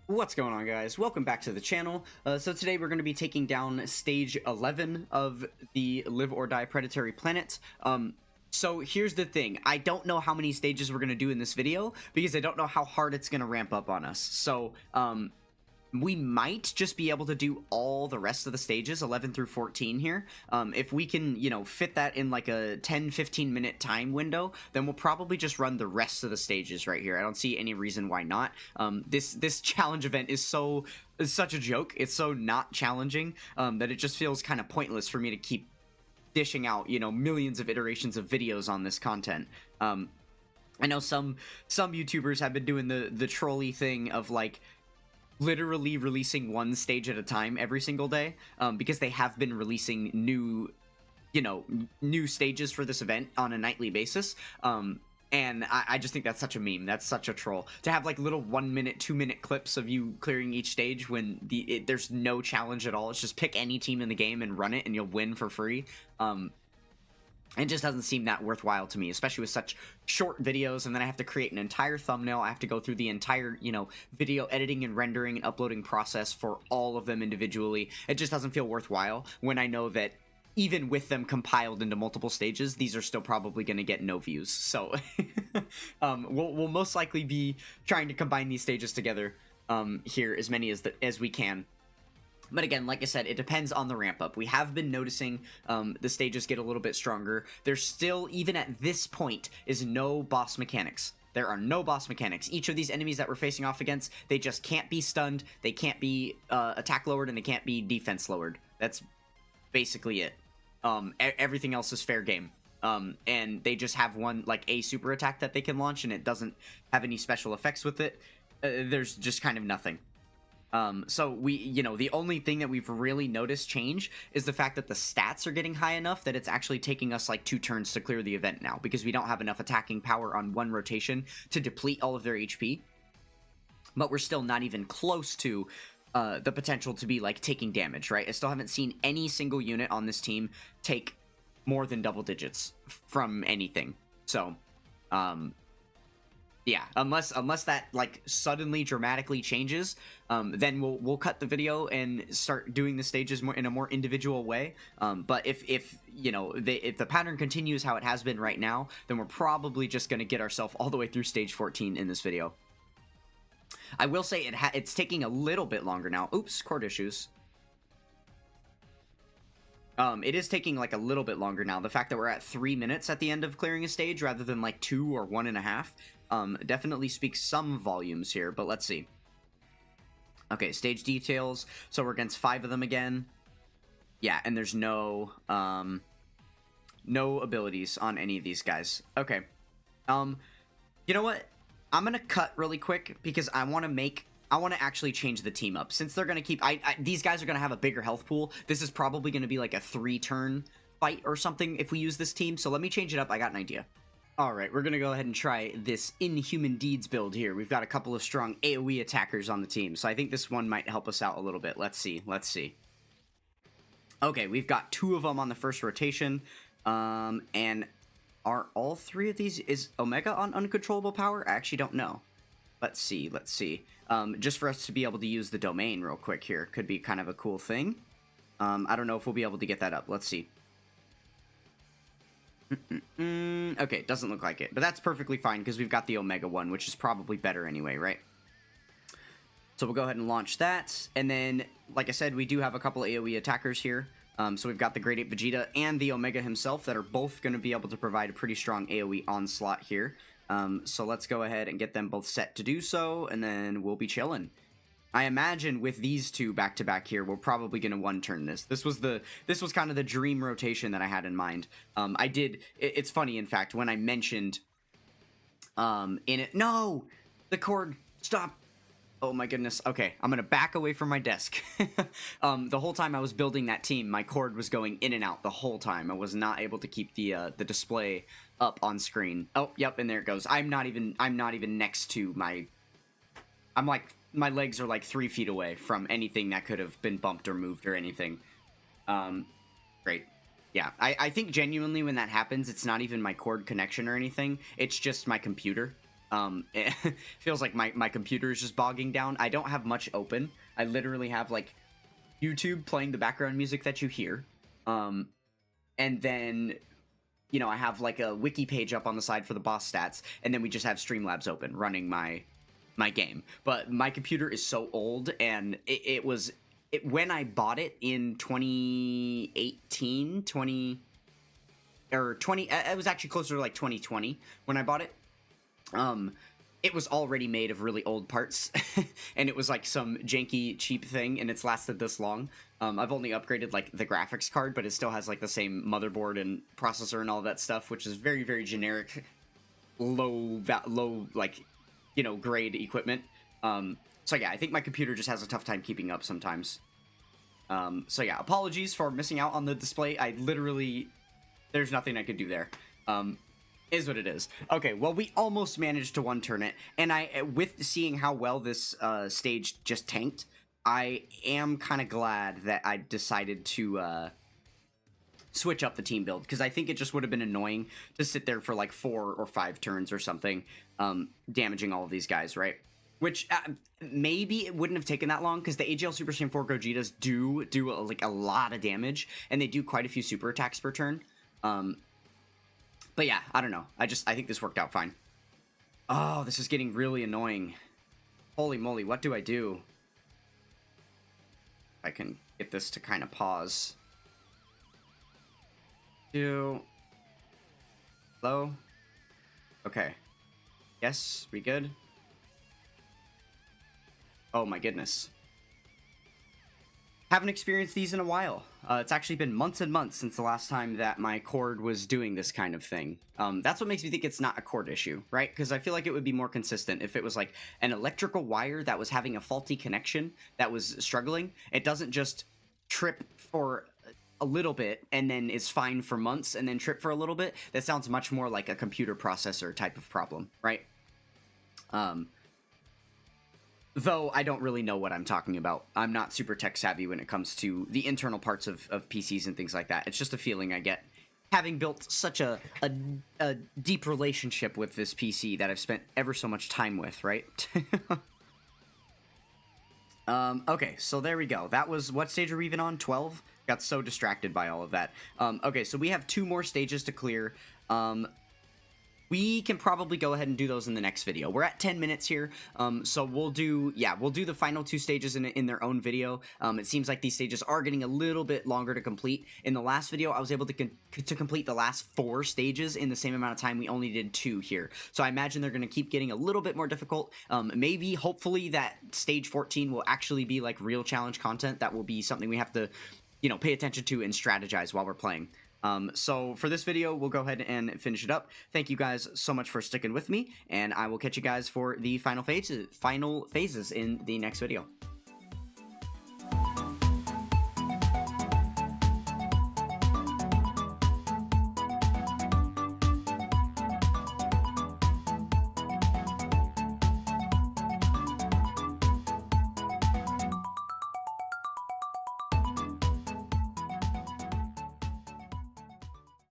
What's going on, guys? Welcome back to the channel. So today we're going to be taking down stage 11 of the Live or Die Predatory Planet. So here's the thing. I don't know how many stages we're going to do in this video because I don't know how hard it's going to ramp up on us. So, we might just be able to do all the rest of the stages, 11 through 14 here. If we can, fit that in like a 10-15 minute time window, then we'll probably just run the rest of the stages right here. I don't see any reason why not. This challenge event is such a joke. It's so not challenging that it just feels kind of pointless for me to keep dishing out, millions of iterations of videos on this content. I know some YouTubers have been doing the trolley thing of like literally releasing one stage at a time every single day, because they have been releasing new stages for this event on a nightly basis. And I just think that's such a meme. That's such a troll to have like little 1 minute, 2 minute clips of you clearing each stage when there's no challenge at all. It's just pick any team in the game and run it and you'll win for free. It just doesn't seem that worthwhile to me, especially with such short videos, and then I have to create an entire thumbnail. I have to go through the entire, video editing and rendering and uploading process for all of them individually. It just doesn't feel worthwhile when I know that even with them compiled into multiple stages, these are still probably going to get no views. So we'll most likely be trying to combine these stages together here, as many as we can. But again, like I said, it depends on the ramp up. We have been noticing the stages get a little bit stronger. There's still, even at this point, is no boss mechanics. There are no boss mechanics. Each of these enemies that we're facing off against, they just can't be stunned, they can't be attack lowered, and they can't be defense lowered. That's basically it. Everything else is fair game. And they just have one, like, a super attack that they can launch, and it doesn't have any special effects with it. There's just kind of nothing. So the only thing that we've really noticed change is the fact that the stats are getting high enough that it's actually taking us like 2 turns to clear the event now, because we don't have enough attacking power on one rotation to deplete all of their HP. But we're still not even close to the potential to be like taking damage, right? I still haven't seen any single unit on this team take more than double digits from anything. So, yeah, unless that like suddenly dramatically changes, then we'll cut the video and start doing the stages in a more individual way. But if the pattern continues how it has been right now, then we're probably just going to get ourselves all the way through stage 14 in this video. I will say it's taking a little bit longer now. Oops, cord issues. It is taking like a little bit longer now. The fact that we're at 3 minutes at the end of clearing a stage rather than like 2 or 1.5 definitely speaks some volumes here, but let's see. Okay, stage details. So we're against 5 of them again. Yeah, and there's no abilities on any of these guys. Okay. You know what? I'm gonna cut really quick because I want to actually change the team up. Since they're going to keep... these guys are going to have a bigger health pool. This is probably going to be like a 3-turn fight or something if we use this team. So let me change it up. I got an idea. Alright, we're going to go ahead and try this Inhuman Deeds build here. We've got a couple of strong AoE attackers on the team. So I think this one might help us out a little bit. Let's see. Okay, we've got 2 of them on the first rotation. And are all 3 of these... Is Omega on uncontrollable power? I actually don't know. Let's see. Just for us to be able to use the domain real quick here could be kind of a cool thing. I don't know if we'll be able to get that up. Let's see. Okay, doesn't look like it. But that's perfectly fine because we've got the Omega one, which is probably better anyway, right? So we'll go ahead and launch that. And then, like I said, we do have a couple AoE attackers here. So we've got the Great Ape Vegeta and the Omega himself that are both going to be able to provide a pretty strong AoE onslaught here. So let's go ahead and get them both set to do so, and then we'll be chilling. I imagine with these 2 back-to-back here, we're probably going to 1-turn this. This was kind of the dream rotation that I had in mind. It's funny, in fact, when I mentioned, no! The cord, stop! Oh my goodness. Okay, I'm gonna back away from my desk. The whole time I was building that team, my cord was going in and out the whole time. I was not able to keep the display up on screen. Oh, yep, and there it goes. I'm not even next to my... my legs are like 3 feet away from anything that could have been bumped or moved or anything. Great. Yeah, I think genuinely when that happens, it's not even my cord connection or anything. It's just my computer. It feels like my computer is just bogging down. I don't have much open. I literally have like YouTube playing the background music that you hear. And then, you know, I have like a wiki page up on the side for the boss stats, and then we just have Streamlabs open running my game. But my computer is so old, and it was when I bought it in 2018, 20 or 20, it was actually closer to like 2020 when I bought it. It was already made of really old parts, and it was like some janky, cheap thing, and it's lasted this long. I've only upgraded like the graphics card, but it still has like the same motherboard and processor and all that stuff, which is very, very generic, low like, you know, grade equipment. So yeah, I think my computer just has a tough time keeping up sometimes. So yeah, apologies for missing out on the display. I literally, there's nothing I could do there. Is what it is. Okay, well, we almost managed to one-turn it, and with seeing how well this stage just tanked, I am kind of glad that I decided to switch up the team build, because I think it just would have been annoying to sit there for like 4 or 5 turns or something, damaging all of these guys, right? Which maybe it wouldn't have taken that long, because the AGL Super Saiyan 4 Gogetas do like a lot of damage, and they do quite a few super attacks per turn. But yeah, I don't know. I think this worked out fine. Oh, this is getting really annoying. Holy moly, what do I do? I can get this to kind of pause. Hello? Okay. Yes, we good? Oh my goodness. Haven't experienced these in a while. It's actually been months and months since the last time that my cord was doing this kind of thing. That's what makes me think it's not a cord issue, right? Because I feel like it would be more consistent if it was like an electrical wire that was having a faulty connection that was struggling. It doesn't just trip for a little bit and then is fine for months and then trip for a little bit. That sounds much more like a computer processor type of problem, right? Though I don't really know what I'm talking about. I'm not super tech savvy when it comes to the internal parts of PCs and things like that. It's just a feeling I get, having built such a deep relationship with this PC that I've spent ever so much time with, right? Okay, so there we go. That was, what stage are we even on? 12? Got so distracted by all of that. Okay, so we have 2 more stages to clear. We can probably go ahead and do those in the next video. We're at 10 minutes here, so we'll do the final 2 stages in their own video. It seems like these stages are getting a little bit longer to complete. In the last video, I was able to complete the last 4 stages in the same amount of time. We only did 2 here. So I imagine they're going to keep getting a little bit more difficult. Maybe, hopefully, that stage 14 will actually be like real challenge content. That will be something we have to, you know, pay attention to and strategize while we're playing. So for this video, we'll go ahead and finish it up. Thank you guys so much for sticking with me, and I will catch you guys for the final phases in the next video.